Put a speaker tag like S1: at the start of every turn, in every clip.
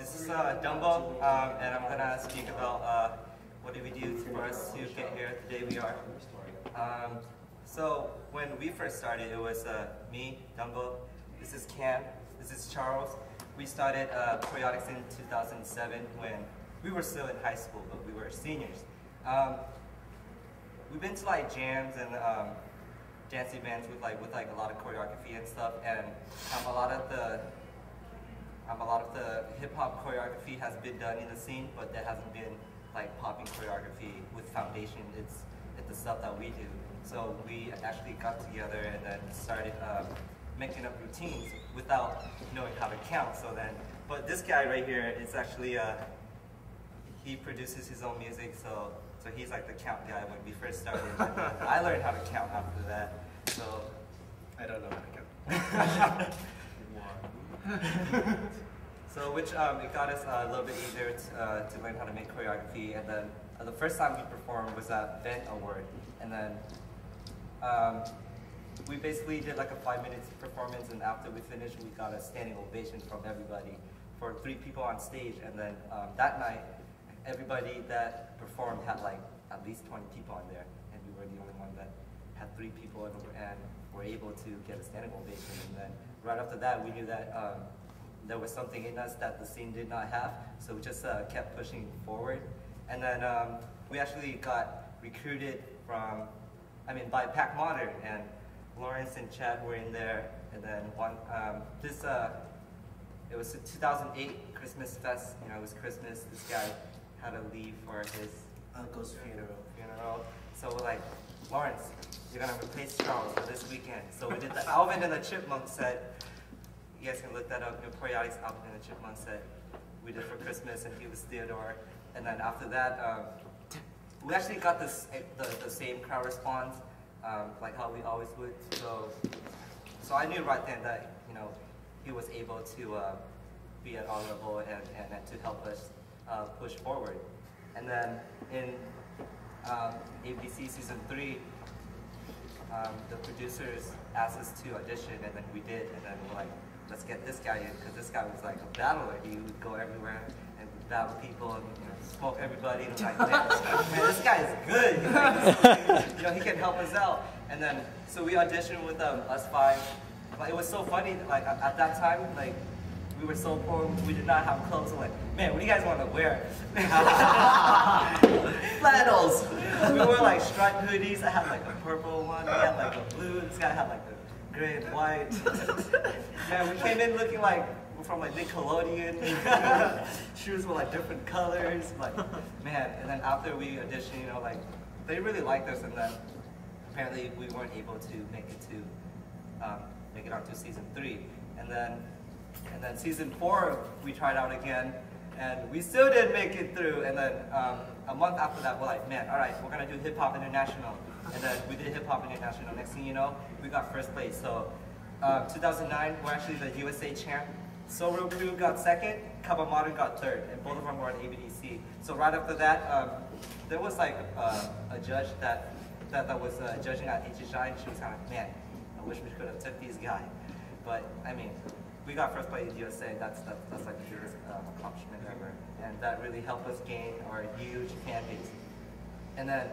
S1: this is Dumbo, and I'm gonna speak about what did we do for us to get here today we are. So when we first started, it was me, Dumbo, this is Cam, this is Charles. We started Poreotics in 2007 when we were still in high school, but we were seniors. We've been to like jams and dance events with like a lot of choreography and stuff, and a lot of the hip hop choreography has been done in the scene, but there hasn't been like popping choreography with foundation. It's the stuff that we do. So we actually got together and then started making up routines without knowing how to count. So then, but this guy right here is actually he produces his own music. So he's like the count guy when we first started. I learned how to count after that. So
S2: I don't know how to count.
S1: So which it got us a little bit easier to learn how to make choreography. And then the first time we performed was at Vent Award. And then we basically did like a 5-minute performance, and after we finished, we got a standing ovation from everybody for 3 people on stage. And then that night, everybody that performed had like at least 20 people on there, and we were the only one that had 3 people and were able to get a standing ovation. And then right after that, we knew that there was something in us that the scene did not have, so we just kept pushing forward. And then we actually got recruited by Pac Modern, and Lawrence and Chad were in there. And then it was a 2008 Christmas fest. You know, it was Christmas. This guy had to leave for his uncle's funeral. So we're like, Lawrence, you're gonna replace Charles for this weekend. So we did the Alvin and the Chipmunks set. You guys can look that up. Poreotics Alvin and the Chipmunks set we did for Christmas, and he was Theodore. And then after that, we actually got the same crowd response, like how we always would. So I knew right then that he was able to be at our level and to help us push forward. And then in ABC season 3, the producers asked us to audition, and then we did. And then we're like, let's get this guy in, because this guy was like a battler. He would go everywhere and battle people and smoke everybody. And like, man, this guy is good. He can help us out. And then so we auditioned with us 5. Like, it was so funny. Like at that time, like we were so poor, we did not have clothes. So like, man, what do you guys want to wear? Flannels. We wore like striped hoodies. I had like a purple one. We had like a blue. This guy had like a gray and white. And we came in looking like we're from like Nickelodeon. Shoes were like different colors. Like, man. And then after we auditioned, like they really liked us. And then apparently we weren't able to make it onto season 3. And then season 4 we tried out again, and we still didn't make it through. And then a month after that, we're like, man, all right, we're gonna do Hip Hop International. And then we did Hip Hop International. Next thing you know, we got first place. So 2009, we're actually the USA champ. Soul Real Crew got 2nd, Kaba Modern got 3rd, and both of them were on ABDC. So right after that, there was like a judge that was judging at HHI, and she was kind of, man, I wish we could have took these guys. But I mean, we got first place in USA. That's like the biggest accomplishment ever, and that really helped us gain our huge fan base. And then,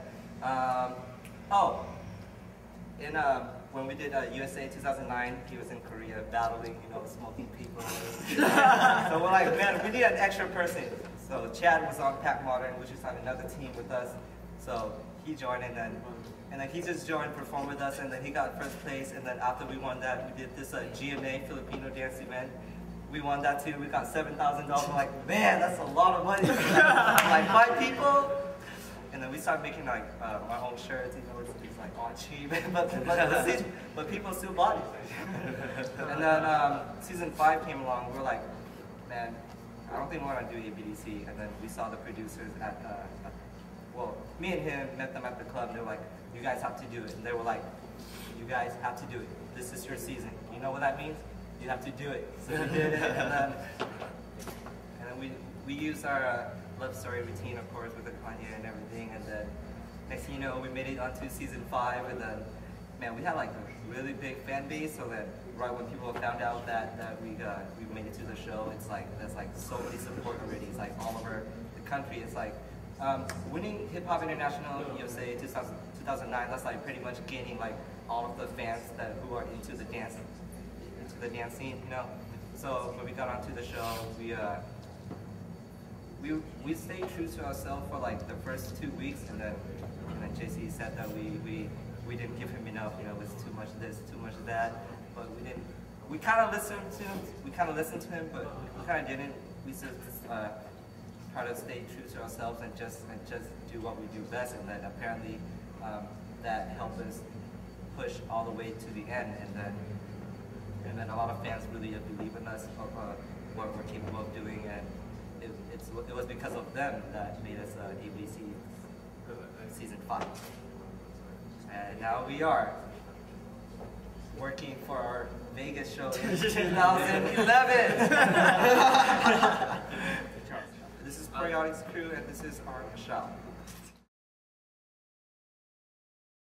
S1: when we did USA 2009, he was in Korea battling, smoking people. So we're like, man, we need an extra person. So Chad was on Pac Modern, which is on another team with us. So he joined, and then he just joined, performed with us, and then he got first place. And then after we won that, we did this GMA Filipino dance event. We won that too. We got $7,000. I'm like, man, that's a lot of money. Like 5 people. And then we started making like our own shirts. It's like all cheap, but people still bought it. And then season 5 came along. We were like, man, I don't think we want to do ABDC. And then we saw the producers well, me and him met them at the club, and they were like, you guys have to do it. And they were like, you guys have to do it. This is your season. You know what that means? You have to do it. So we did it, and then we used our love story routine, of course, with the Kanye and everything. And then next thing you know, we made it onto season 5, and then man, we had like a really big fan base. So that right when people found out that we made it to the show, it's like there's like so many support already. It's like all over the country. It's like winning Hip Hop International USA 2009. That's like pretty much gaining like all of the fans who are into the dance scene, you know. So when we got onto the show, we stayed true to ourselves for like the first 2 weeks, and then JC said that we didn't give him enough, you know, it was too much this, too much that, but we didn't. We kind of listened to him. But we kind of didn't. We just try to stay true to ourselves and just do what we do best, and then apparently that helped us push all the way to the end, and then a lot of fans really believe in us of what we're capable of doing, and it was because of them that made us ABC season 5. And now we are working for our Vegas show in 2011. This is Poreotics crew, and this is our Mashal.